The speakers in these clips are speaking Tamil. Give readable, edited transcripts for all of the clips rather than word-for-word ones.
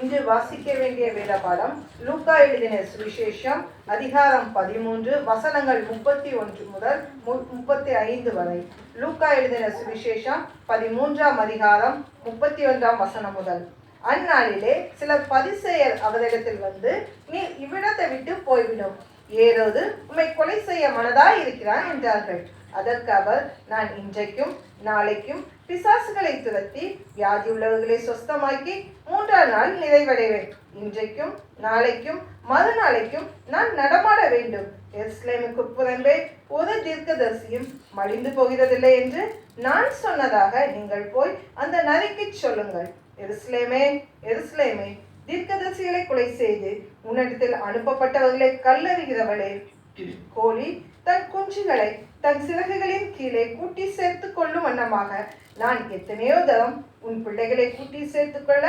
இன்று வாசிக்க வேண்டிய வேத பாடம் லூக்கா எழுதின சுவிசேஷம் அதிகாரம் 13 வசனங்கள் 31 முதல் 35 வரை. லூக்கா எழுதின சுவிசேஷம் 13ஆம் அதிகாரம் 31ஆம் வசனம் முதல். அந்நாளிலே சில பரிசேயர் அவரிடத்தில் வந்து, நீ இவ்விடத்தை விட்டு போய்விடும், ஏரோது உம்மை கொலை செய்ய மனதாய் இருக்கிறான் என்றார்கள். அதற்கு அவர், நான் இன்றைக்கும் நாளைக்கும் பிசாசுகளை துரத்தி வியாதி உள்ளவர்களை சொஸ்தமாக்கி 3ஆம் நாள் நிறைவடைவேன். இன்றைக்கும் நாளைக்கும் மறுநாளைக்கும் நான் நடமாட வேண்டும். எருசலேமுக்கு புறம்பே ஒரு தீர்க்கதரிசியும் மடிந்து போகிறதில்லை என்று நான் சொன்னதாக நீங்கள் போய் அந்த நரிக்கு சொல்லுங்கள். எருசலேமே, எருசலேமே, தீர்க்கதரிசிகளை கொலை செய்து உன்னிடத்தில் அனுப்பப்பட்டவர்களை கல்லறிகிறவளே, கோழி தன் குஞ்சுகளை தன் சிறகுகளின் கீழே கூட்டி சேர்த்து கொள்ளும் வண்ணமாக நான் எத்தனையோ தரம் உன் பிள்ளைகளை கூட்டி சேர்த்து கொள்ள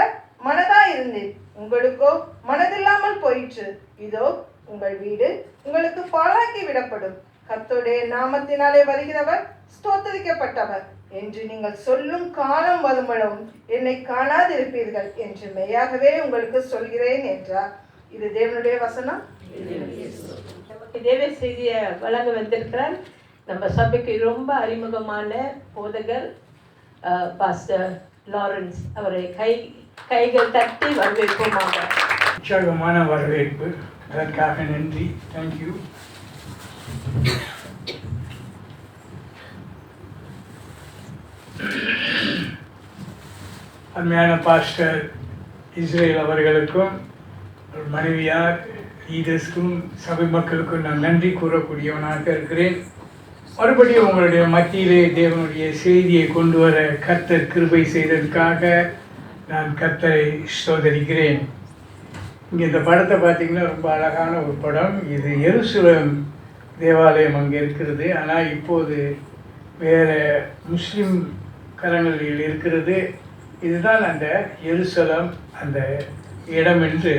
மனதாயிருந்தேன். உங்களுக்கோ மனதில்லாமல் போயிற்று. இதோ உங்கள் வீடு உங்களுக்கு பாழாக்கி விடப்படும். கர்த்தருடைய நாமத்தினாலே வருகிறவர் ஸ்தோத்தரிக்கப்பட்டவர் என்று நீங்கள் சொல்லும் காலம் வருமளவும் என்னை காணாதிருப்பீர்கள் என்று மெய்யாகவே உங்களுக்கு சொல்கிறேன் என்றார். இது தேவனுடைய வசனம். நமக்கு தேவ செய்தியை வழங்க வந்திருக்கிறார் நம்ம சபைக்கு ரொம்ப அறிமுகமான போதகர் பாஸ்டர் லாரன்ஸ். அவரை கைகள் தட்டி வரவேற்போமாக. உற்சாகமான வரவேற்பு, அதற்காக நன்றி. தேங்க்யூ. அருமையான பாஸ்டர் இஸ்ரேல் அவர்களுக்கும் மனைவியார் லீடர்ஸ்க்கும் சபை மக்களுக்கும் நான் நன்றி கூறக்கூடியவனாக இருக்கிறேன். மறுபடியும் உங்களுடைய மத்தியிலே தேவனுடைய செய்தியை கொண்டு வர கர்த்தர் கிருபை செய்ததற்காக நான் கர்த்தரை ஸ்தோத்தரிக்கிறேன். இங்கே இந்த படத்தை பார்த்தீங்கன்னா ரொம்ப அழகான ஒரு படம். இது எருசலேம் தேவாலயம் அங்கே இருக்கிறது. ஆனால் இப்போது வேறு முஸ்லீம் கரங்களில் இருக்கிறது. இதுதான் அந்த எருசலேம் அந்த இடம் என்று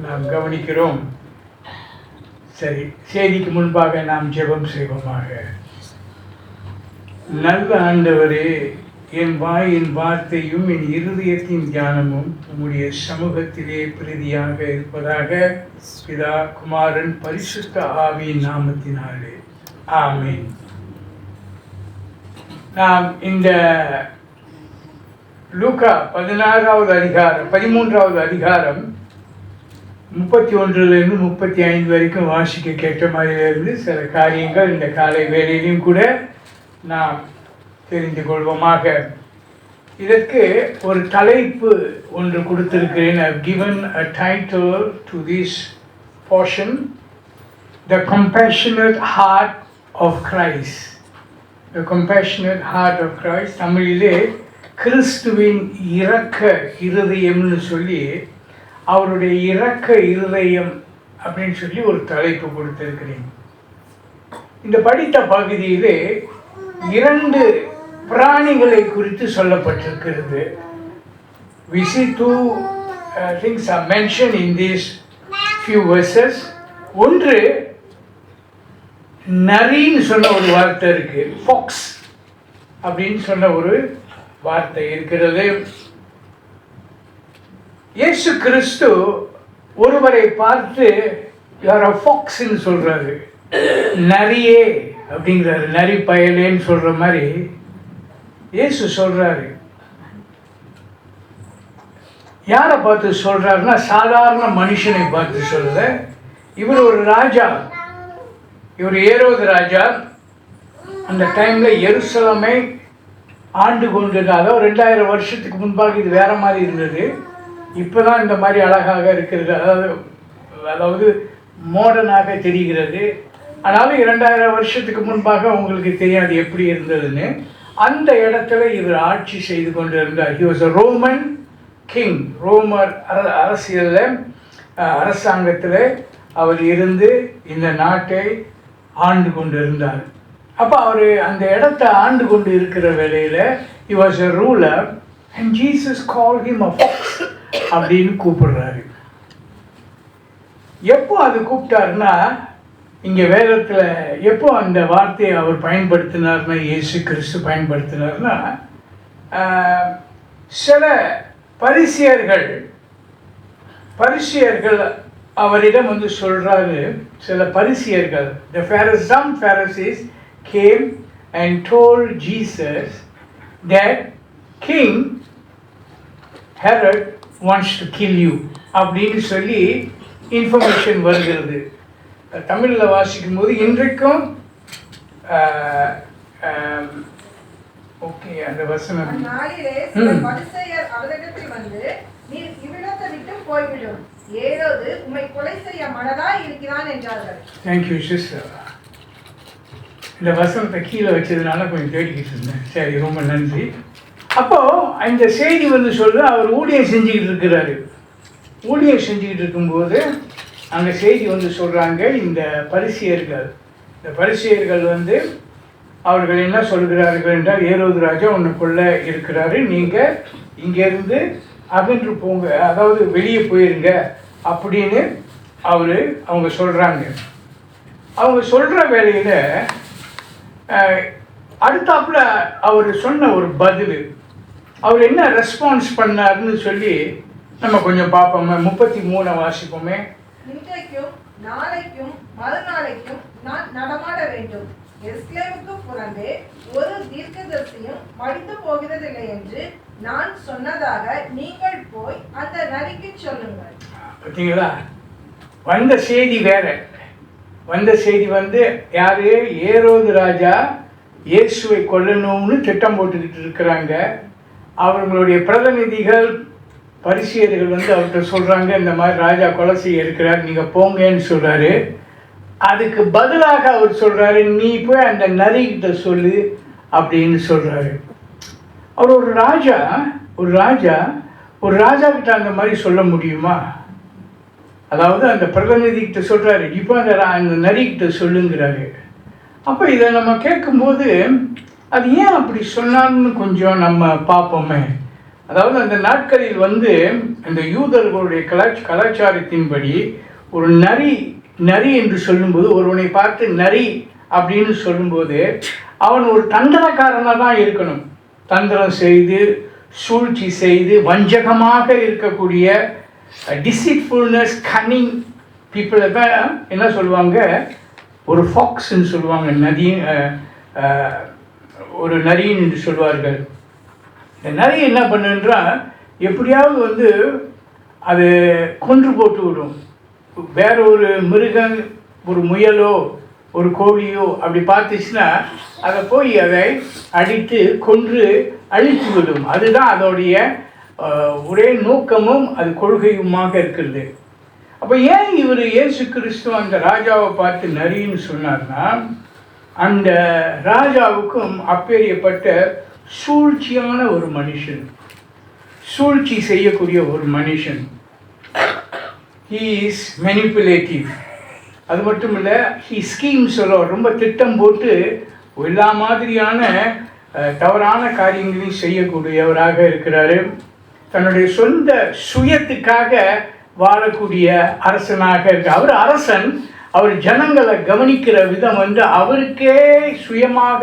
நாம் கவனிக்கிறோம். சரி, செய்திக்கு முன்பாக நாம் ஜெபம் செய்வோமாக. நல்ல ஆண்டவரே, என் வாயின் வார்த்தையும் என் இருதயத்தின் தியானமும் உம்முடைய சமூகத்திலே பிரீதியாக இருப்பதாக. பிதா, குமாரன், பரிசுத்த ஆவியின் நாமத்தினாலே ஆமென். நாம் இந்த லூக்கா 13வது அதிகாரம் 31லிருந்து 35 வரைக்கும் வாசிக்க கேட்ட மாதிரிலிருந்து சில காரியங்கள் இந்த காலை வேளையிலும் கூட நாம் தெரிந்து கொள்வோமாக. இதற்கு ஒரு தலைப்பு ஒன்று கொடுத்திருக்கிறேன். I've given a title to this portion, The Compassionate Heart of Christ. The Compassionate Heart of Christ. தமிழிலே கிறிஸ்துவின் இரக்க இருதயம்னு சொல்லி, அவருடைய இரக்க இருதயம் அப்படின்னு சொல்லி ஒரு தலைப்பு கொடுத்திருக்கிறேன். இந்த படித்த பகுதியிலே 2 பிராணிகளை குறித்து சொல்லப்பட்டிருக்கிறது. We see 2 things are mentioned in these few verses. ஒன்று, நரின்னு சொன்ன ஒரு வார்த்தை இருக்கு, ஃபாக்ஸ் அப்படின்னு சொன்ன ஒரு வார்த்தை இருக்கிறது. இயேசு கிறிஸ்து ஒருவரை பார்த்து யார் ஃபாக்ஸ்ன்னு சொல்றாரு, நரியே அப்படிங்கிறாரு, நரி பயலேன்னு சொல்ற மாதிரி இயேசு சொல்றாரு. யாரை பார்த்து சொல்றாருன்னா, சாதாரண மனுஷனை பார்த்து சொல்ல. இவர் ஒரு ராஜா, இவர் ஏரோது ராஜா. அந்த டைம்ல எருசலேமை ஆண்டு கொண்டது. அதாவது 2000 வருஷத்துக்கு முன்பாக இது வேற மாதிரி இருந்தது. இப்போதான் இந்த மாதிரி அழகாக இருக்கிறது, அதாவது மாடர்னாக தெரிகிறது. ஆனாலும் 2000 வருஷத்துக்கு முன்பாக உங்களுக்கு தெரியாது எப்படி இருந்ததுன்னு. அந்த இடத்துல இவர் ஆட்சி செய்து கொண்டு இருந்தார். He was a Roman king. ரோமர் அரசியலில் அரசாங்கத்தில் அவர் இருந்து இந்த நாட்டை ஆண்டு கொண்டு இருந்தார். அப்போ அவர் அந்த இடத்தை ஆண்டு கொண்டு இருக்கிற வேளையில் he was a ruler and Jesus called him a fox அப்படின்னு கூப்பிடுறாரு. எப்போ அது கூப்பிட்டாருன்னா, இங்கே வேதத்தில் எப்போ அந்த வார்த்தையை அவர் பயன்படுத்தினார்னா, இயேசு கிறிஸ்து பயன்படுத்தினார்னா, சில பரிசேயர்கள் பரிசேயர்கள் அவரிடம் வந்து சொல்றாரு, சில பரிசேயர்கள், some Pharisees came and told Jesus that King Herod wants to kill you அப்படின்னு சொல்லி இன்ஃபர்மேஷன் வருகிறது. தமிழில் வாசிக்கும் போது இன்றைக்கும் ஓகே அந்த வசனம், அந்நாளிலே சில பரிசேயர் அவரிடத்தில் வந்து, நீர் இவ்விடத்தை விட்டு போய்விடும், ஏரோது உம்மை கொலை செய்ய மனதாய் இருக்கிறான் என்றார்கள். Thank you sister. இந்த வசனத்தை கீழே வச்சதுனால கொஞ்சம் தேடிக்கிட்டு இருந்தேன். சரி, ரொம்ப நன்றி. அப்போது இந்த செய்தி வந்து சொல்ல அவர் ஊழியம் செஞ்சுக்கிட்டு இருக்கிறாரு. ஊழியம் செஞ்சுக்கிட்டு இருக்கும்போது அந்த செய்தி வந்து சொல்கிறாங்க, இந்த பரிசேயர்கள் வந்து அவர்கள் என்ன சொல்கிறார்கள் என்றால், ஏரோது ராஜா உன்னுக்குள்ள இருக்கிறாரு, நீங்கள் இங்கேருந்து அகன்று போங்க, அதாவது வெளியே போயிருங்க அப்படின்னு அவங்க சொல்கிறாங்க. அவங்க சொல்கிற வேலையில் அடுத்தாப்புல அவர் சொன்ன ஒரு பதில், அவர் என்ன ரெஸ்பான்ஸ் பண்ணாருன்னு சொல்லி நம்ம கொஞ்சம் பார்ப்போமே. 33 வாசிப்போமே. இன்றைக்கும் நாளைக்கும் மறுநாளைக்கும் நான் நடமாட வேண்டும், எருசலேமுக்கு புறம்பே ஒரு தீர்க்கதரிசியும் மடிந்து போகிறதில்லை என்று நான் சொன்னதாக நீங்கள் போய் அந்த நரிக்கு சொல்லுங்கள். பார்த்தீங்களா, வந்த செய்தி வேற. வந்த செய்தி வந்து யாரு? ஏரோது ராஜா இயேசுவை கொல்லணும்னு திட்டம் போட்டுக்கிட்டு இருக்கிறாங்க. அவர்களுடைய பிரதிநிதிகள் பரிசேயர்கள் வந்து அவர்கிட்ட சொல்கிறாங்க, இந்த மாதிரி ராஜா கொலை செய்ய இருக்கிறார், நீங்கள் போங்கன்னு சொல்கிறாரு. அதுக்கு பதிலாக அவர் சொல்கிறாரு, நீ போய் அந்த நரிகிட்ட சொல்லு அப்படின்னு சொல்கிறாரு. அவர் ஒரு ராஜா கிட்ட அந்த மாதிரி சொல்ல முடியுமா? அதாவது அந்த பிரதிநிதிக்கிட்ட சொல்கிறாரு, இப்போ அந்த நரிக்கிட்ட சொல்லுங்கிறாரு. அப்போ இதை நம்ம கேட்கும்போது அது ஏன் அப்படி சொன்னான்னு கொஞ்சம் நம்ம பார்ப்போமே. அதாவது அந்த நாட்களில் வந்து அந்த யூதர்களுடைய கலாச்சாரத்தின்படி ஒரு நரி என்று சொல்லும்போது, ஒருவனை பார்த்து நரி அப்படின்னு சொல்லும்போது அவன் ஒரு தந்திரக்காரனாக தான் இருக்கணும். தந்திரம் செய்து, சூழ்ச்சி செய்து, வஞ்சகமாக இருக்கக்கூடிய டிசிட்ஃபுல்னஸ், கன்னிங் பீப்புளை தான் என்ன சொல்லுவாங்க, ஒரு ஃபாக்ஸ்ன்னு சொல்லுவாங்க, ஒரு நரின்னு என்று சொல்வார்கள். இந்த நரி என்ன பண்ணுன்றால் எப்படியாவது வந்து அது கொன்று போட்டு விடும். வேற ஒரு மிருகம், ஒரு முயலோ ஒரு கோழியோ அப்படி பார்த்துச்சுன்னா அதை போய் அதை அடித்து கொன்று அழித்து விடும். அதுதான் அதோடைய ஒரே நோக்கமும் அது கொள்கையுமாக இருக்கிறது. அப்போ ஏன் இவர் இயேசு கிறிஸ்து அந்த ராஜாவை பார்த்து நரின்னு சொன்னார்னா, அந்த ராஜாவுக்கும் அப்பேரியப்பட்ட சூழ்ச்சியான ஒரு மனுஷன், சூழ்ச்சி செய்யக்கூடிய ஒரு மனுஷன். He is manipulative. அது மட்டும் இல்லை, ஹீ ஸ்கீம்ஸ் ரொம்ப திட்டம் போட்டு எல்லா மாதிரியான தவறான காரியங்களையும் செய்யக்கூடியவராக இருக்கிறாரு. தன்னுடைய சொந்த சுயத்துக்காக வாழக்கூடிய அரசனாக இருக்கு. அவர் அரசன். அவர் ஜனங்களை கவனிக்கிற விதம் வந்து அவருக்கே சுயமாக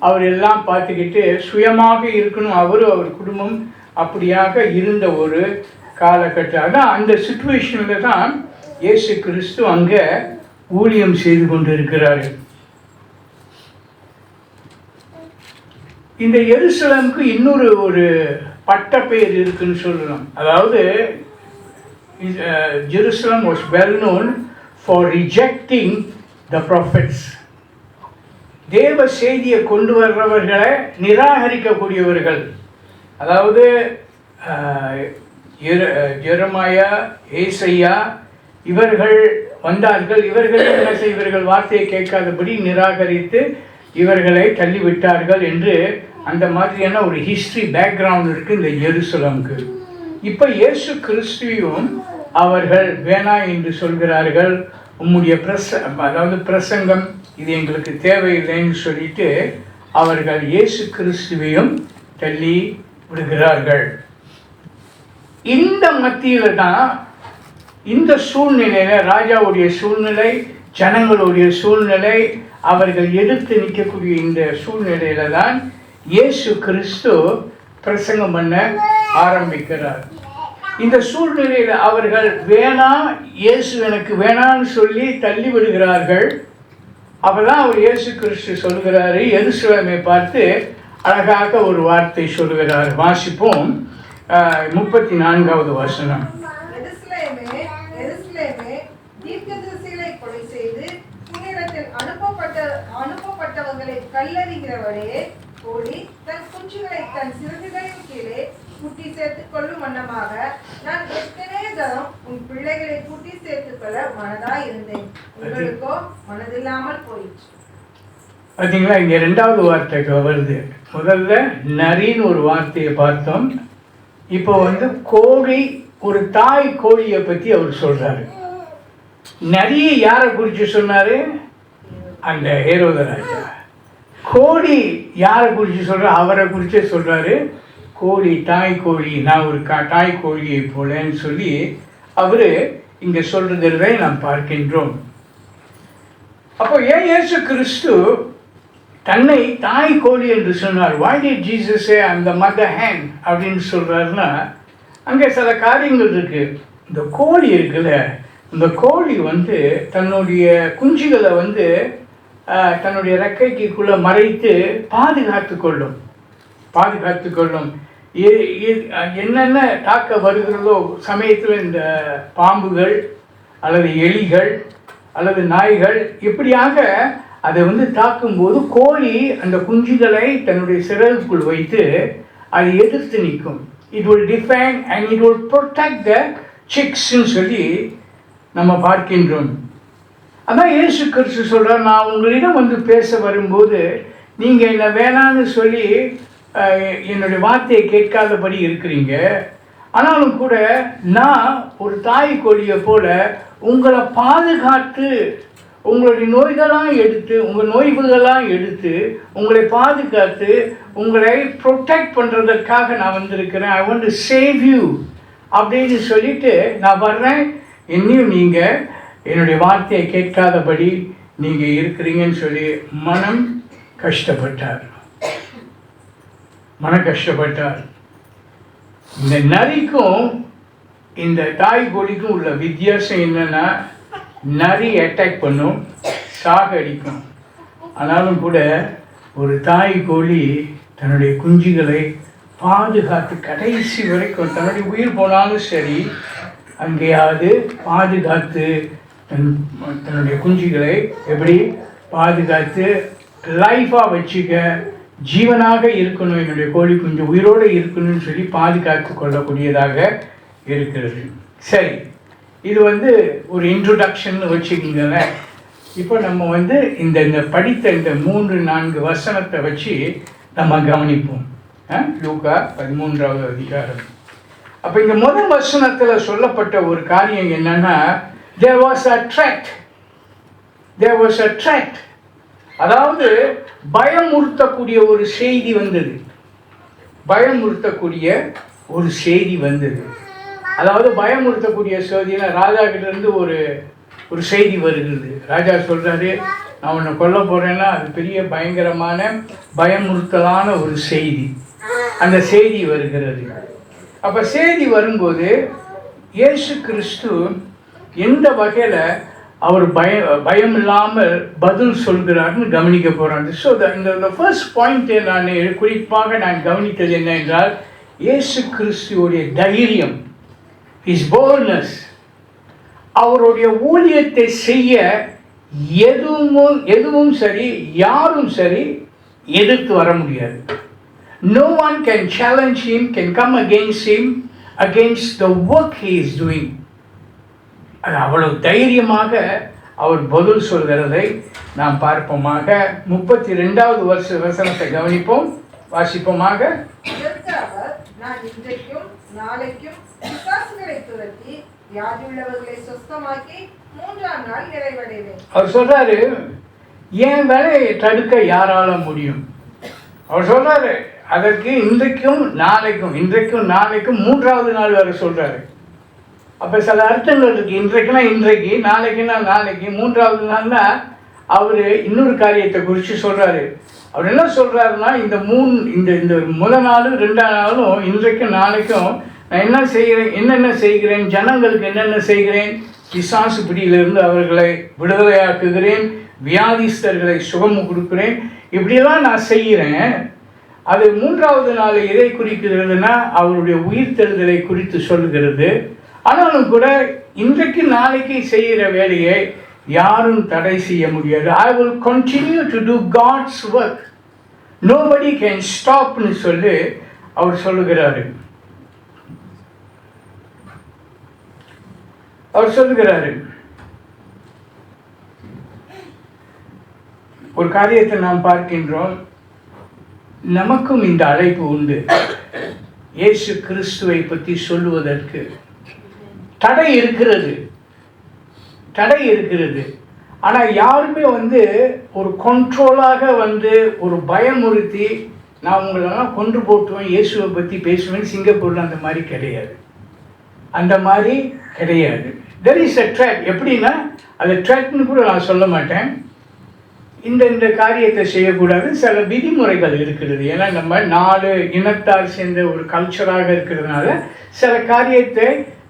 அவர் எல்லாம் பார்த்துக்கிட்டு சுயமாக இருக்கணும். அவர் குடும்பம் அப்படியாக இருந்த ஒரு காலகட்டம். அதான் அந்த சிச்சுவேஷனில் தான் இயேசு கிறிஸ்து அங்கே ஊழியம் செய்து கொண்டு இருக்கிறார். இந்த எருசலேமுக்கு இன்னொரு ஒரு பட்டப்பெயர் இருக்குன்னு சொல்லலாம். அதாவது Jerusalem was well known for rejecting the prophets. தேவ செய்தியை கொண்டு வர்றவர்களை நிராகரிக்கக்கூடியவர்கள். அதாவது எரேமியா, ஏசாயா இவர்கள் வந்தார்கள். இவர்கள் என்ன செய்வார்கள்? வார்த்தையை கேட்காதபடி நிராகரித்து இவர்களை தள்ளிவிட்டார்கள் என்று அந்த மாதிரியான ஒரு ஹிஸ்ட்ரி பேக்ரவுண்ட் இருக்குது இந்த எருசலேமுக்கு. இப்போ இயேசு கிறிஸ்துவையும் அவர்கள் வேணாம் என்று சொல்கிறார்கள். உம்முடைய பிரசங்கம் இது எங்களுக்கு தேவையில்லைன்னு சொல்லிட்டு அவர்கள் இயேசு கிறிஸ்துவையும் தள்ளி விடுகிறார்கள். இந்த மத்தியில் தான் இந்த சூழ்நிலையில் ராஜாவுடைய சூழ்நிலை, ஜனங்களுடைய சூழ்நிலை, அவர்கள் எதிர்த்து நிற்கக்கூடிய இந்த சூழ்நிலையில தான் இயேசு கிறிஸ்து பிரசங்கம் பண்ண ஆரம்பிக்கிறார். இந்த சூழ்நிலையில் அவர்கள் வேணாம், இயேசு எனக்கு வேணான்னு சொல்லி தள்ளி விடுகிறார்கள். அப்பதான் அவர் இயேசு கிறிஸ்து சொல்கிறாரு, எருசலேமை பார்த்து அழகாக ஒரு வார்த்தை சொல்கிறார். வாசிப்போம் 34வது வசனம். எருசலேமே, எருசலேமே, தீர்க்கதரிசிகளை கொலை செய்து உன்னிடத்தில் அனுப்பப்பட்டவர்களை கல்லறிகிறவளே, ஓடி தன் குஞ்சுகளை தன் சிறகுகளின் கீழே கூட்டி சேர்த்துக் கொள்ளும் வண்ணமாக நான் எத்தனை தரம் உன் பிள்ளைகளை கூட்டி சேர்த்துக் கொள்ள மனதாய் இருந்தேன், உங்களுக்கோ மனதில்லாமல் போயிற்று. பார்த்தீங்களா, இங்க 2வது வார்த்தை வருது. முதல்ல நரின்னு ஒரு வார்த்தையை பார்த்தோம். இப்போ கோழி, ஒரு தாய் கோழியை பற்றி அவர் சொல்றாரு. நரியை யாரை குறித்து சொன்னாரு? அந்த ஹேரோத ராஜா. கோழி யாரை குறித்து சொல்ற? அவரை குறித்து சொல்றாரு. கோழி, தாய் கோழி, நான் ஒரு தாய் கோழியை போலன்னு சொல்லி அவரு இங்க சொல்றதை நாம் பார்க்கின்றோம். அப்போ ஏன் இயேசு கிறிஸ்து தன்னை தாய் கோழி என்று சொன்னார்? why did Jesus say I'm the mother hen அப்படின்னு சொல்றாருன்னா, அங்கே சில காரியங்கள் இருக்கு. இந்த கோழி இருக்குல்ல, இந்த கோழி தன்னுடைய குஞ்சுகளை தன்னுடைய ரெக்கைக்குள்ள மறைத்து பாதுகாத்து கொள்ளும். என்னென்ன தாக்க வருகிறதோ சமயத்தில் இந்த பாம்புகள் அல்லது எலிகள் அல்லது நாய்கள் இப்படியாக அதை தாக்கும்போது கோழி அந்த குஞ்சுகளை தன்னுடைய சிறகுக்குள் வைத்து அதை எதிர்த்து நிற்கும். It will defend and it will protect the சிக்ஸ்ன்னு சொல்லி நம்ம பார்க்கின்றோம். அதான் இயேசு கிறிஸ்து சொல்கிறார், நான் உங்களிடம் பேச வரும்போது நீங்கள் என்னை வேணான்னு சொல்லி என்னுடைய வார்த்தையை கேட்காதபடி இருக்கிறீங்க. ஆனாலும் கூட நான் ஒரு தாய் கோழியை போல உங்களை பாதுகாத்து, உங்களுடைய நோய்களெல்லாம் எடுத்து உங்களை பாதுகாத்து உங்களை ப்ரொடெக்ட் பண்ணுறதுக்காக நான் வந்திருக்கிறேன். I want to save you அப்படின்னு சொல்லிட்டு நான் வர்றேன். இன்னும் நீங்கள் என்னுடைய வார்த்தையை கேட்காதபடி நீங்கள் இருக்கிறீங்கன்னு சொல்லி மனம் கஷ்டப்பட்டார். இந்த நரிக்கும் இந்த தாய் கோழிக்கும் உள்ள வித்தியாசம் என்னன்னா, நரி அட்டாக் பண்ணும், சாகடிக்கும். ஆனாலும் கூட ஒரு தாய் கோழி தன்னுடைய குஞ்சுகளை பாதுகாத்து கடைசி வரைக்கும், தன்னுடைய உயிர் போனாலும் சரி, அங்கேயாவது பாதுகாத்து தன்னுடைய குஞ்சுகளை எப்படி பாதுகாத்து லைஃபாக வச்சுக்க, ஜீவனாக இருக்கணும், என்னுடைய கோழி குஞ்சு உயிரோடு இருக்கணும்னு சொல்லி பாதுகாத்து கொள்ளக்கூடியதாக இருக்கிறது. சரி, இது ஒரு இன்ட்ரோடக்ஷன் வச்சுக்கிங்களேன். இப்போ நம்ம இந்த படித்த இந்த 3-4 வசனத்தை வச்சு நம்ம கவனிப்போம். லூக்கா 13வது அதிகாரம். அப்போ இந்த முதல் வசனத்தில் சொல்லப்பட்ட ஒரு காரியம் என்னன்னா, there was a threat. அதாவது பயமுறுத்தக்கூடிய ஒரு செய்தி வந்தது. அதாவது பயமுறுத்தக்கூடிய செய்தினா, ராஜா கிட்ட இருந்து ஒரு செய்தி வருகிறது. ராஜா சொல்றாரு, நான் உன்னை கொல்ல போறேன்னா அது பெரிய பயங்கரமான பயமுறுத்தலான ஒரு செய்தி. அந்த செய்தி வருகிறது. அப்ப செய்தி வரும்போது இயேசு கிறிஸ்து எந்த வகையில் அவர் பயம் இல்லாமல் பதில் சொல்கிறார்னு கவனிக்க போகிறாங்க. ஸோ இந்த ஃபர்ஸ்ட் பாயிண்ட்டை நான் குறிப்பாக கவனித்தது என்ன என்றால், இயேசு கிறிஸ்துவோடைய தைரியம், ஹிஸ் போல்ட்னஸ். அவருடைய ஊழியத்தை செய்ய எதுவும் சரி, யாரும் சரி எதிர்த்து வர முடியாது. No one can challenge him, can come against the work he is doing. அது அவ்வளவு தைரியமாக அவர் பதில் சொல்கிறதை நாம் பார்ப்போமாக. 32வது வசனத்தை கவனிப்போம், வாசிப்போமாக. நான் இன்றைக்கும் நாளைக்கும் பிசாசுகளை துரத்தி வியாதியுள்ளவர்களை சுத்தமாக்கி 3ஆம் நாள் நிறைவடைவேன். அவர் சொல்றாரு, என் வேலையை தடுக்க யாரால முடியும்? அவர் சொல்றாரு, அதற்கு இன்றைக்கும் நாளைக்கும் 3ஆவது நாள் வரை சொல்றாரு. அப்போ சில அர்த்தங்கள் இருக்கு. இன்றைக்குன்னா இன்றைக்கு, நாளைக்குன்னா நாளைக்கு, 3ஆவது நாள்னா அவர் இன்னொரு காரியத்தை குறித்து சொல்றாரு. அவர் என்ன சொல்றாருன்னா, இந்த முதல் நாளும் 2ஆம் நாளும் இன்றைக்கும் நாளைக்கும் நான் என்ன செய்கிறேன், என்னென்ன செய்கிறேன், ஜனங்களுக்கு என்னென்ன செய்கிறேன், பிசாசு பிடியிலிருந்து அவர்களை விடுதலையாக்குகிறேன், வியாதிஸ்தர்களை சுகம் கொடுக்கிறேன், இப்படியெல்லாம் நான் செய்கிறேன். அது 3வது நாள் எதை குறிக்கிறதுனா அவருடைய உயிர்த்தெழுதலை குறித்து சொல்கிறது. ஆனாலும் கூட இன்றைக்கு நாளைக்கு செய்கிற வேலையை யாரும் தடை செய்ய முடியாது. I will continue to do God's work. Nobody can stopன்னு சொல்லி அவர் சொல்லுகிறாரு. ஒரு காரியத்தை நாம் பார்க்கின்றோம். நமக்கும் இந்த அழைப்பு உண்டு. இயேசு கிறிஸ்துவை பற்றி சொல்லுவதற்கு தடை இருக்கிறது. ஆனால் யாருமே ஒரு கண்ட்ரோலாக ஒரு பயமுறுத்தி நான் உங்களெல்லாம் கொண்டு போட்டுவேன், இயேசுவை பற்றி பேசுவேன். சிங்கப்பூரில் அந்த மாதிரி கிடையாது. There is a track. எப்படின்னா அது ட்ராக்னு கூட நான் சொல்ல மாட்டேன். இந்த காரியத்தை செய்யக்கூடாது, சில விதிமுறைகள் இருக்கிறது. ஏன்னா நம்ம 4 இனத்தார் சேர்ந்த ஒரு கல்ச்சராக இருக்கிறதுனால சில காரியத்தை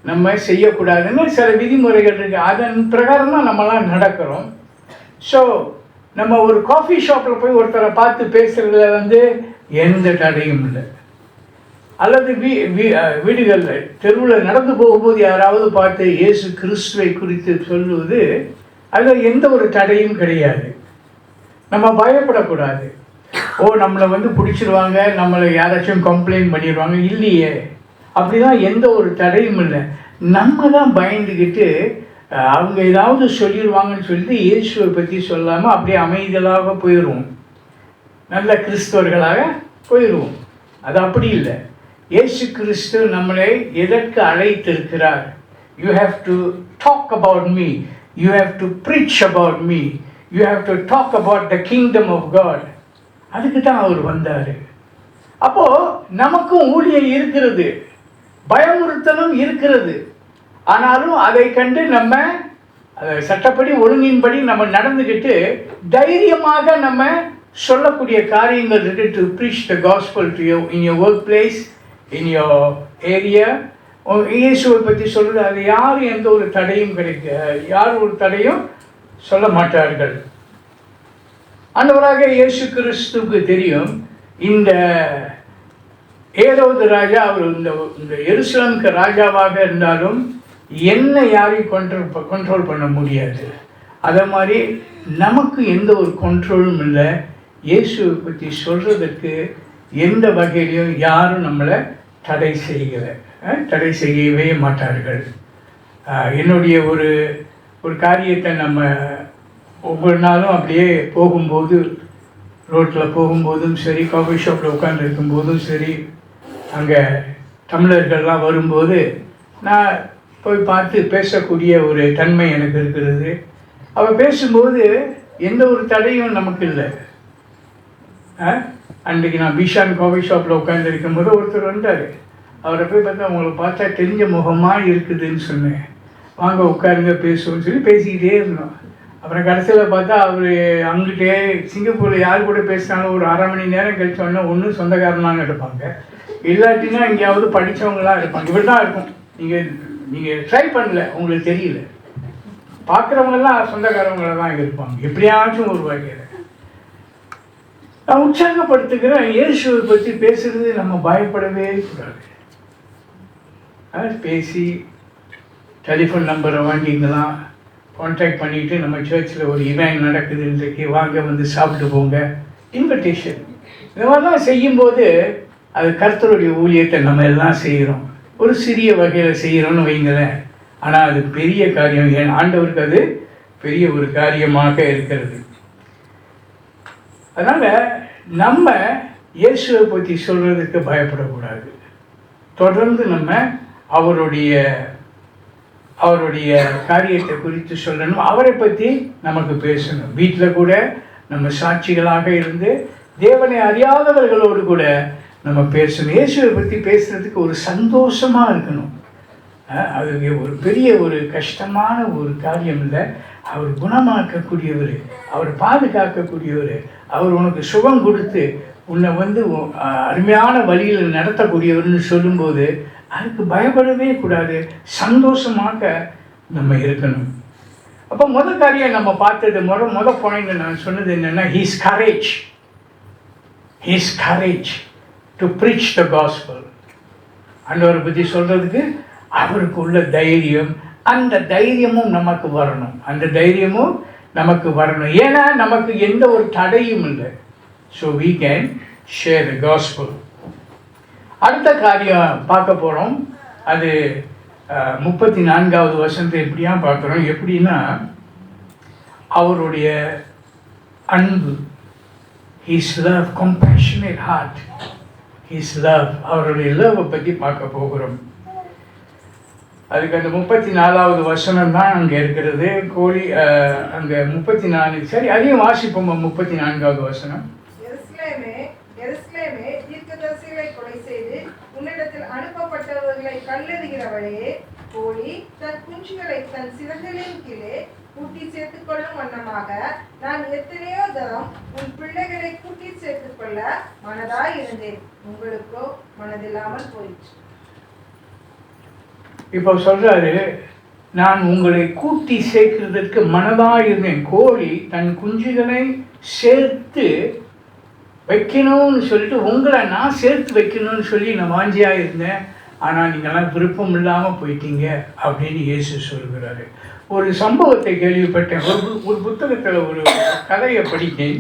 நம்ம செய்யக்கூடாதுன்னு சில விதிமுறைகள் இருக்குது. அதன் பிரகாரம் தான் நம்மலாம் நடக்கிறோம். ஸோ நம்ம ஒரு காஃபி ஷாப்பில் போய் ஒருத்தரை பார்த்து பேசுகிறதுல எந்த தடையும் இல்லை. அல்லது வீடுகளில் தெருவில் நடந்து போகும்போது யாராவது பார்த்து இயேசு கிறிஸ்துவை குறித்து சொல்லுவது அதில் எந்த ஒரு தடையும் கிடையாது. நம்ம பயப்படக்கூடாது. நம்மளை பிடிச்சிருவாங்க, நம்மளை யாராச்சும் கம்ப்ளைண்ட் பண்ணிடுவாங்க, இல்லையே, அப்படிலாம் எந்த ஒரு தடையும் இல்லை. நம்ம தான் பயந்துக்கிட்டு அவங்க ஏதாவது சொல்லிடுவாங்கன்னு சொல்லிட்டு இயேசுவை பற்றி சொல்லாமல் அப்படியே அமைதியாக போயிடுவோம், நல்ல கிறிஸ்தவர்களாக போயிடுவோம். அது அப்படி இல்லை. இயேசு கிறிஸ்து நம்மளை எதற்கு அழைத்திருக்கிறார்? You have to talk about me, you have to preach about me, you have to talk about the kingdom of God. அதுக்கு தான் அவர் வந்தார். அப்போது நமக்கும் ஊழியம் இருக்கிறது, பயமுறுத்தலும் இருக்கிறது. ஆனாலும் அதை கண்டு நம்ம அதை சட்டப்படி ஒழுங்கின்படி நம்ம நடந்துக்கிட்டு தைரியமாக நம்ம சொல்லக்கூடிய காரியங்கள் இருக்குது. To preach the gospel to you in your work place, in your area. இயேசுவை பற்றி சொல்கிறது அது யாரும் எந்த ஒரு தடையும் யாரும் ஒரு தடையும் சொல்ல மாட்டார்கள். ஆண்டவராக இயேசு கிறிஸ்துவுக்கு தெரியும் இந்த ஏரோது ராஜா அவர் இந்த எருசலேமுக்கு ராஜாவாக இருந்தாலும் என்ன யாரையும் கண்ட்ரோல் பண்ண முடியாது. அதே மாதிரி நமக்கு எந்த ஒரு கண்ட்ரோலும் இல்லை. இயேசுவை பற்றி சொல்கிறதுக்கு எந்த வகையிலையும் யாரும் நம்மளை தடை செய்யவே மாட்டார்கள். என்னுடைய ஒரு காரியத்தை நம்ம ஒவ்வொரு நாளும் அப்படியே போகும்போது, ரோட்டில் போகும்போதும் சரி, காஃபி ஷாப்பில் உட்கார்ந்து இருக்கும்போதும் சரி, அங்கே தமிழர்கள்லாம் வரும்போது நான் போய் பார்த்து பேசக்கூடிய ஒரு தன்மை எனக்கு இருக்கிறது. அவள் பேசும்போது எந்த ஒரு தடையும் நமக்கு இல்லை. அன்றைக்கு நான் பீஷான் காஃபி ஷாப்பில் உட்காந்து இருக்கும்போது ஒருத்தர் வந்தார். அவரை போய் பார்த்தா அவங்கள பார்த்தா தெரிஞ்ச முகமாக இருக்குதுன்னு சொன்னேன். வாங்க உட்காருங்க பேசுவோம்னு சொல்லி பேசிக்கிட்டே இருந்தோம். அப்புறம் கடைசியில் பார்த்தா அவர் அங்கிட்டே சிங்கப்பூரில் யார் கூட பேசினாலும் ஒரு 1/2 மணி நேரம் கழிச்சோன்னா ஒன்றும் சொந்தக்காரனாங்க இருப்பாங்க, இல்லாட்டினா எங்கேயாவது படித்தவங்களாம் இருப்பாங்க. இப்படி தான் இருக்கும். நீங்கள் ட்ரை பண்ணல, உங்களுக்கு தெரியல. பார்க்குறவங்கெல்லாம் சொந்தக்காரவங்கள தான் இருப்பாங்க எப்படியாச்சும் ஒரு வகையில். நான் உற்சாகப்படுத்துகிறேன், இயேசுவை பற்றி பேசுகிறது நம்ம பயப்படவே கூடாது. பேசி டெலிஃபோன் நம்பரை வாங்கிக்கலாம், கான்டாக்ட் பண்ணிவிட்டு நம்ம சர்ச்சில் ஒரு இவெண்ட் நடக்குது இன்றைக்கு, வாங்க சாப்பிட்டு போங்க, இன்விடேஷன். இந்த மாதிரிலாம் செய்யும்போது அது கர்த்தருடைய ஊழியத்தை நம்ம எல்லாம் செய்கிறோம். ஒரு சிறிய வகையில் செய்கிறோன்னு வைங்களேன், ஆனால் அது பெரிய காரியம். ஏன் ஆண்டவருக்கு அது பெரிய ஒரு காரியமாக இருக்கிறது. அதனால் நம்ம இயேசுவை பற்றி சொல்கிறதுக்கு பயப்படக்கூடாது. தொடர்ந்து நம்ம அவருடைய காரியத்தை குறித்து சொல்லணும், அவரை பற்றி நமக்கு பேசணும். வீட்டில் கூட நம்ம சாட்சிகளாக இருந்து தேவனை அறியாதவர்களோடு கூட நம்ம பேசணும். இயேசுவை பற்றி பேசுகிறதுக்கு ஒரு சந்தோஷமாக இருக்கணும். அது ஒரு பெரிய ஒரு கஷ்டமான ஒரு காரியம் இல்லை. அவர் குணமாக்கக்கூடியவர், அவர் பாதுகாக்கக்கூடியவர், அவர் உனக்கு சுகம் கொடுத்து உன்னை அருமையான வழியில் நடத்தக்கூடியவர்னு சொல்லும்போது அதுக்கு பயப்படவே கூடாது, சந்தோஷமாக நம்ம இருக்கணும். அப்போ முதல் காரியம் நம்ம பார்த்தது முதல் பாயிண்ட் நான் சொன்னது என்னென்னா, he's courage to preach the gospel. ஆண்டவரை பற்றி சொல்கிறதுக்கு அவருக்கு உள்ள தைரியம், அந்த தைரியமும் நமக்கு வரணும். ஏன்னா நமக்கு எந்த ஒரு தடையும் இல்லை. So we can share the gospel. அடுத்த காரியம் பார்க்க போகிறோம். அது 34வது வசனத்தை எப்படியா பார்க்குறோம். எப்படின்னா, அவருடைய அன்பு, his love, compassionate heart, his love, அவருடைய லவ்வை பற்றி பார்க்க போகிறோம். அதுக்கு அந்த 34வது வசனம் தான் அங்கே இருக்கிறது. அங்கே 34, சரி அதையும் வாசிப்போம். 34வது வசனம். எருசலேமே, தீர்க்கதரிசிகளை கொலை செய்து உன்னிடத்தில் அனுப்பப்பட்டவர்களை கல்லெறிகிறவளே, கோழி தன் குஞ்சுகளை தன் சிறகுகளின் கீழே கூட்டி சேர்த்துக் கொள்ளும் வண்ணமாக நான் எத்தனையோ தரம் உன் பிள்ளைகளை கூட்டி சேர்த்துக் கொள்ள மனதாய் இருந்தேன், உங்களுக்கோ மனதில்லாமல் போயிற்று. இப்போ சொல்றாரு, நான் உங்களை கூட்டி சேர்க்கிறதுக்கு மனதாக இருந்தேன். கோழி தன் குஞ்சுகளை சேர்த்து வைக்கணும்னு சொல்லிட்டு உங்களை நான் சேர்த்து வைக்கணும்னு சொல்லி நான் வாஞ்சியாக இருந்தேன், ஆனால் நீங்கள்லாம் விருப்பம் இல்லாமல் போயிட்டீங்க அப்படின்னு இயேசு சொல்கிறாரு. ஒரு சம்பவத்தை கேள்விப்பட்டேன். ஒரு புத்தகத்தில் ஒரு கதையை படித்தேன்.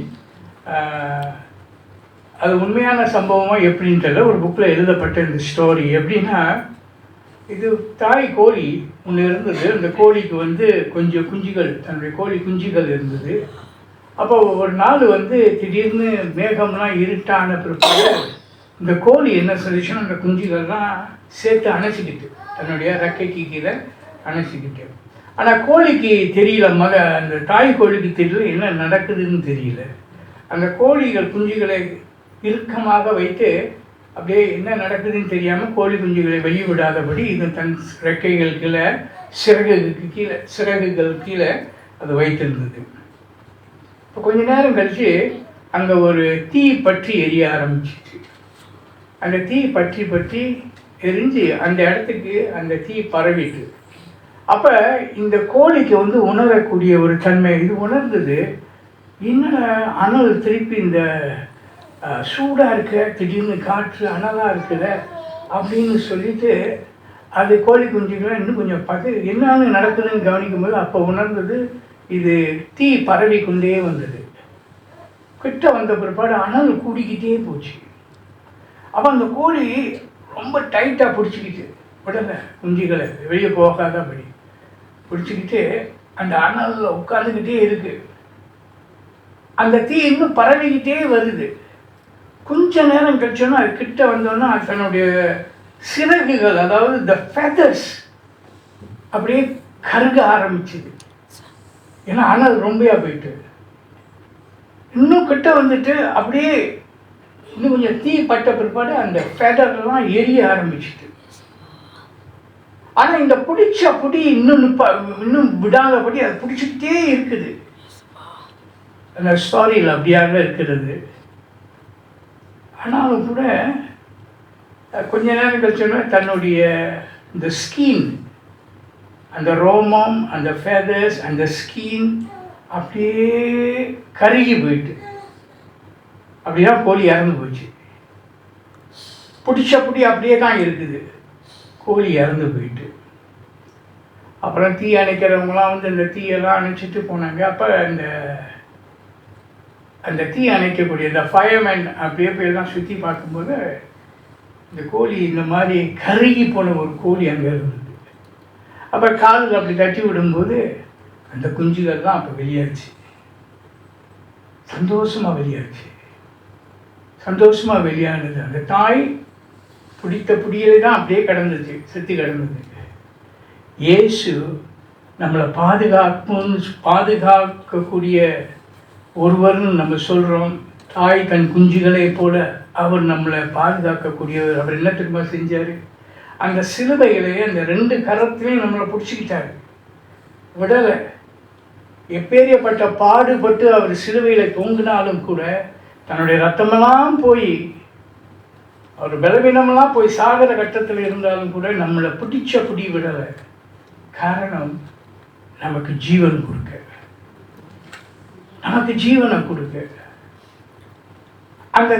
அது உண்மையான சம்பவமாக எப்படின்னு தெரியல. ஒரு புக்கில் எழுதப்பட்ட இந்த ஸ்டோரி எப்படின்னா, இது தாய் கோழி ஒன்று இருந்தது. அந்த கோழிக்கு கொஞ்சம் குஞ்சுகள், தன்னுடைய கோழி குஞ்சுகள் இருந்தது. அப்போ ஒரு நாள் திடீர்னு மேகம்லாம் இருட்டான பிற்பாடு இந்த கோழி என்ன சொல்லிச்சுன்னா, அந்த குஞ்சுகள்லாம் சேர்த்து அணைச்சிக்கிட்டு, தன்னுடைய ரெக்கைக்கு கீழே அணைச்சிக்கிட்டு. ஆனால் கோழிக்கு தெரியல, அந்த தாய் கோழிக்கு தெரியல என்ன நடக்குதுன்னு தெரியல. அந்த கோழிகள் குஞ்சுகளை இறுக்கமாக வைத்து அப்படியே என்ன நடக்குதுன்னு தெரியாமல் கோழி குஞ்சுகளை வெளிவிடாதபடி இது தன் ரெக்கைகள் கீழே சிறகுகள் கீழே அது வைத்திருந்தது. இப்போ கொஞ்ச நேரம் கழித்து அங்கே ஒரு தீ பற்றி எரிய ஆரம்பிச்சிச்சு. அந்த தீ பற்றி எரிஞ்சு அந்த இடத்துக்கு அந்த தீ பரவிட்டு, அப்போ இந்த கோழிக்கு உணரக்கூடிய ஒரு தன்மை இது உணர்ந்தது. என்ன அனல் திருப்பி இந்த சூடாக இருக்க, திடீர்னு காற்று அனலாக இருக்குத அப்படின்னு சொல்லிட்டு அது கோழி குஞ்சுகளாம் இன்னும் கொஞ்சம் பார்த்து என்னன்னு நடக்குதுன்னு கவனிக்கும் போது அப்போ உணர்ந்தது, இது தீ பரவி கொண்டே வந்தது. கிட்ட வந்த பிற்பாடு அனல் கூடிக்கிட்டே போச்சு. அப்போ அந்த கோழி ரொம்ப டைட்டாக பிடிச்சிக்கிட்டு விடலை, குஞ்சுகளை வெளியே போகாதபடி பிடிச்சிக்கிட்டு அந்த அனலில் உட்காந்துக்கிட்டே இருக்கு. அந்த தீ இன்னும் பரவிக்கிட்டே வருது. கொஞ்ச நேரம் கழிச்சோன்னா அது கிட்ட வந்தோன்னா தன்னுடைய சிறகுகள், அதாவது த ஃபெதர்ஸ் அப்படியே கருக ஆரம்பிச்சுது. ஏன்னா அனல் ரொம்பயாக போயிட்டு இன்னும் கிட்ட வந்துட்டு அப்படியே இன்னும் கொஞ்சம் தீ பட்ட பிற்பாடு அந்த ஃபெதர்லாம் எரிய ஆரம்பிச்சுது. ஆனால் இந்த பிடிச்ச புடி இன்னும் விடாதபடி அது பிடிச்சிக்கிட்டே இருக்குது. அந்த ஸ்டோரியில் அப்படியாக இருக்கிறது. ஆனாலும் கூட கொஞ்ச நேரம் கழிச்சோன்னா தன்னுடைய இந்த ஸ்கின், அந்த ரோமம், அந்த ஃபெதர்ஸ், அந்த ஸ்கின் அப்படியே கருகி போயிட்டு அப்படிதான் கோழி இறந்து போச்சு. பிடிச்ச புடி அப்படியே தான் இருக்குது, கோழி இறந்து போயிட்டு. அப்புறம் தீ அணைக்கிறவங்களாம் இந்த தீயெல்லாம் அணைச்சிட்டு போனாங்க. அப்போ அந்த தீ அணைக்கக்கூடிய இந்த ஃபயர்மேன் அப்படியே போயெல்லாம் சுற்றி பார்க்கும்போது இந்த கோழி இந்த மாதிரி கருகி போன ஒரு கோழி அங்கே இருந்தது. அப்போ காலில் அப்படி தட்டி விடும்போது அந்த குஞ்சுகள்லாம் அப்போ வெளியாச்சு. சந்தோஷமாக வெளியானது. அந்த தாய் பிடித்த புடியிலே தான் அப்படியே கிடந்துச்சு, செத்து கிடந்தது. இயேசு நம்மளை பாதுகாக்கக்கூடிய ஒருவர்னு நம்ம சொல்கிறோம். தாய் தன் குஞ்சுகளை போல அவர் நம்மளை பாதுகாக்கக்கூடியவர். அவர் என்ன திரும்ப செஞ்சார்? அந்த சிலுவையிலேயே அந்த 2 கரத்திலையும் நம்மளை பிடிச்சிக்கிட்டாரு, விடலை. எப்பேரியப்பட்ட பாடுபட்டு அவர் சிலுவையில் தொங்கினாலும் கூட தன்னுடைய ரத்தமெல்லாம் போய் அவர் பலவீனமெல்லாம் போய் சாகிற கட்டத்தில் இருந்தாலும் கூட நம்மளை பிடிச்ச பிடி விடலை. காரணம் நமக்கு ஜீவன் கொடுக்க, நமக்கு ஜீவனை கொடுக்க. அந்த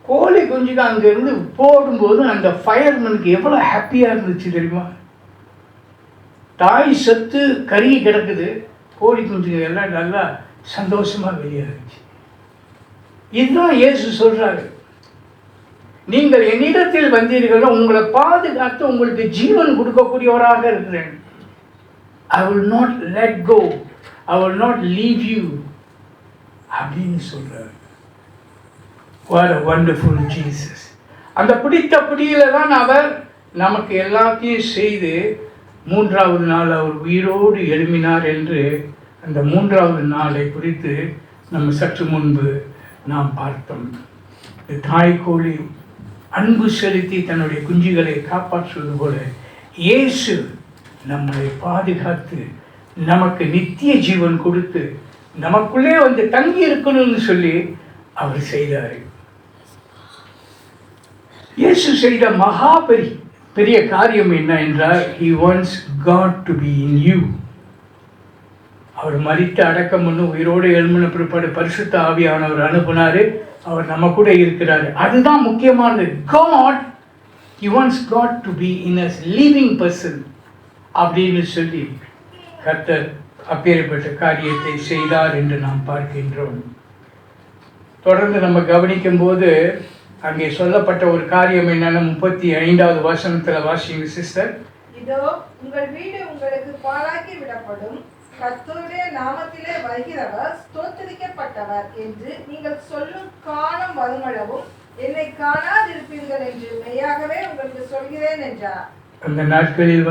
கோழி குஞ்சுக்கு அங்கேருந்து போடும்போது அந்த ஃபயர்மனுக்கு எவ்வளோ ஹாப்பியாக இருந்துச்சு தெரியுமா? தாய் செத்து கருகி கிடக்குது, கோழி குஞ்சுங்க எல்லாம் நல்லா சந்தோஷமாக வெளியாகிடுச்சு. இதுதான் இயேசு சொல்கிறாரு, நீங்கள் என்னிடத்தில் வந்தீர்கள், உங்களை பாதுகாத்து உங்களுக்கு ஜீவன் கொடுக்கக்கூடியவராக இருக்கிறேன். I will not let go, I will not leave you அப்படின்னு சொல்றாரு. What a wonderful Jesus. அந்த பிடித்த பிடியில தான் அவர் நமக்கு எல்லாத்தையும் செய்து 3வது நாள் அவர் உயிரோடு எழும்பினார் என்று அந்த 3வது நாளை குறித்து நம்ம சற்று முன்பு நாம் பார்த்தோம். தாய்க்கோழி அன்பு செலுத்தி தன்னுடைய குஞ்சுகளை காப்பாற்றுவது போல இயேசு நம்மை பாதுகாத்து நமக்கு நித்திய ஜீவன் கொடுத்து நமக்குள்ளே வந்து தங்கி இருக்கணும்னு சொல்லி அவர் செய்தார். இயேசு செய்த மகா பெரிய காரியம் என்ன என்றால், he wants God to be in you. அவர் மரித்து அடக்கம் பண்ணு உயிரோடு எழும்பின பிற்பாடு பரிசுத்த ஆவியானவர் அனுப்புனாரு, அவர் நம்ம கூட இருக்கிறாரு. அதுதான் முக்கியமானது. God, he wants God to be in a living person அப்படின்னு சொல்லி கர்த்தர் அப்பேற்பட்ட காரியத்தை செய்தார் என்று நாம் பார்க்கின்றோம். தொடர்ந்து நம்ம கவனிக்கும் போது அங்கே சொல்லப்பட்ட ஒரு காரியம் என்னன்னா 35வது வசனத்துல வாசிங்க சிஸ்டர். இதோ உங்கள் வீடு உங்களுக்கு பாழாக்கி விடப்படும், கர்த்தருடைய நாமத்திலே வருகிறவர் ஸ்தோத்திரிக்கப்பட்டவர் என்று நீங்கள் சொல்லும் காலம் வருமளவும் என்னை காணாதிருப்பீர்கள் என்று மெய்யாகவே உங்களுக்கு சொல்கிறேன் என்றார். அந்த நாட்களில்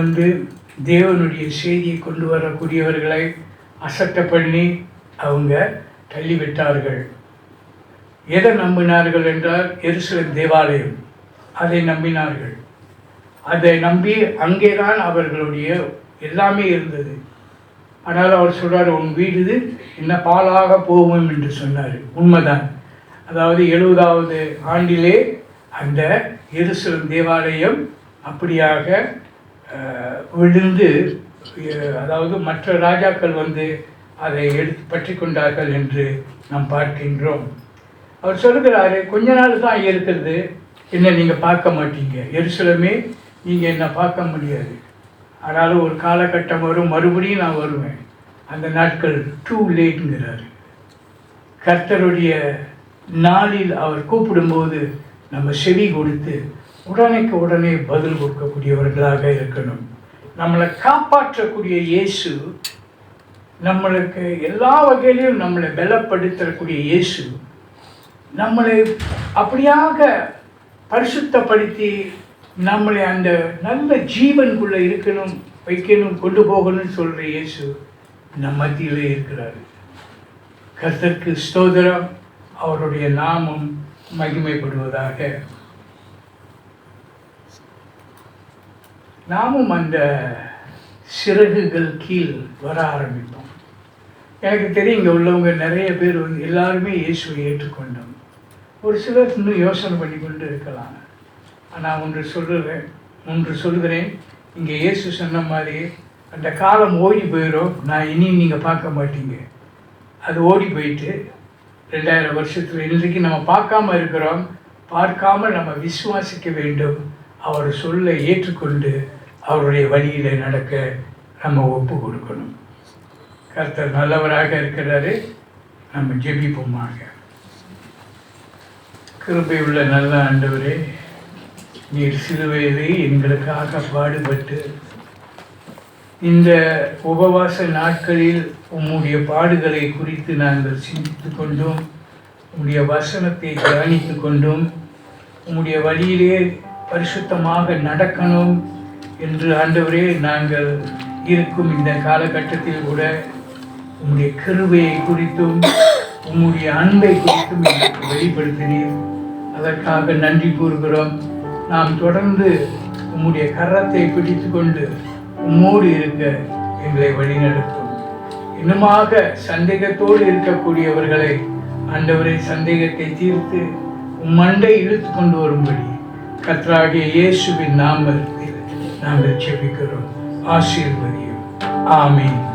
தேவனுடைய செய்தியை கொண்டு வரக்கூடியவர்களை அசட்டை பண்ணி அவங்க தள்ளிவிட்டார்கள். எதை நம்பினார்கள் என்றால் எருசலேம் தேவாலயம், அதை நம்பினார்கள். அதை நம்பி அங்கேதான் அவர்களுடைய எல்லாமே இருந்தது. ஆனால் அவர் சொல்றார், உன் வீடு என்ன பாலாக போகும் என்று சொன்னார். உண்மைதான். அதாவது 70வது ஆண்டிலே அந்த எருசலேம் தேவாலயம் அப்படியாக விழுந்து, அதாவது மற்ற ராஜாக்கள் அதை எடுத்து பற்றி கொண்டார்கள் என்று நாம் பார்க்கின்றோம். அவர் சொல்லுகிறாரு, கொஞ்ச நாள் தான் இருக்கிறது, என்ன நீங்கள் பார்க்க மாட்டீங்க, எருசலேமே நீங்கள் என்ன பார்க்க முடியாது. ஆனாலும் ஒரு காலகட்டம் வரும், மறுபடியும் நான் வருவேன். அந்த நாட்கள் டூ லேட்டுங்கிறாரு. கர்த்தருடைய நாளில் அவர் கூப்பிடும்போது நம்ம செவி கொடுத்து உடனேக்கு உடனே பதில் கொடுக்கக்கூடியவர்களாக இருக்கணும். நம்மளை காப்பாற்றக்கூடிய இயேசு, நம்மளுக்கு எல்லா வகையிலையும் நம்மளை பலப்படுத்தக்கூடிய இயேசு நம்மளை அப்படியாக பரிசுத்தப்படுத்தி நம்மளை அந்த நல்ல ஜீவனுக்குள்ளே இருக்கணும், வைக்கணும், கொண்டு போகணும்னு சொல்கிற இயேசு நம் மத்தியிலே இருக்கிறார். கர்த்தருக்கு ஸ்தோத்திரம், அவருடைய நாமம் மகிமைப்படுவதாக. நாமும் அந்த சிறகுகள் கீழ் வர ஆரம்பிப்போம். எனக்கு தெரியும் இங்கே உள்ளவங்க நிறைய பேர் எல்லாருமே இயேசுவை ஏற்றுக்கொண்டோம். ஒரு சிலர் இன்னும் யோசனை பண்ணி கொண்டு இருக்கலாம். ஆனால் ஒன்று சொல்கிறேன், இங்கே இயேசு சொன்ன மாதிரி அந்த காலம் ஓடி போயிடும், நான் இனியும் நீங்கள் பார்க்க மாட்டீங்க. அது ஓடி போயிட்டு 2000 வருஷத்தில் இன்றைக்கு நம்ம பார்க்காம இருக்கிறோம். பார்க்காமல் நம்ம விசுவாசிக்க வேண்டும். அவர் சொல்ல ஏற்றுக்கொண்டு அவருடைய வழியில் நடக்க நம்ம ஒப்பு கொடுக்கணும். கர்த்தர் நல்லவராக இருக்கிறாரு. நம்ம ஜெபிப்போமாக. கிருபை உள்ள நல்ல ஆண்டவரே, நீர் சிலுவையிலே எங்களுக்காக பாடுபட்டு இந்த உபவாச நாட்களில் உம்முடைய பாடுகளை குறித்து நாங்கள் சிந்தித்து கொண்டும் உம்முடைய வசனத்தை தியானித்து கொண்டும் உம்முடைய வழியிலே பரிசுத்தமாக நடக்கணும் என்று ஆண்டவரே நாங்கள் இருக்கும் இந்த காலகட்டத்தில் கூட உம்முடைய கிருபையை குறித்தும் உம்முடைய அன்பை குறித்தும் எங்களுக்கு வெளிப்படுத்தினீர். அதற்காக நன்றி கூறுகிறோம். நாம் தொடர்ந்து உம்முடைய கரத்தை பிடித்து கொண்டு உம்மோடு இருக்க எங்களை வழிநடத்தும். இன்னுமாக சந்தேகத்தோடு இருக்கக்கூடியவர்களை ஆண்டவரை சந்தேகத்தை தீர்த்து உம்மண்டை இழுத்து கொண்டு வரும்படி கர்த்தராகிய இயேசுவின் நாமத்தில் நாங்கள் ஜெபிக்கிறோம். ஆசீர்வதியும். ஆமென்.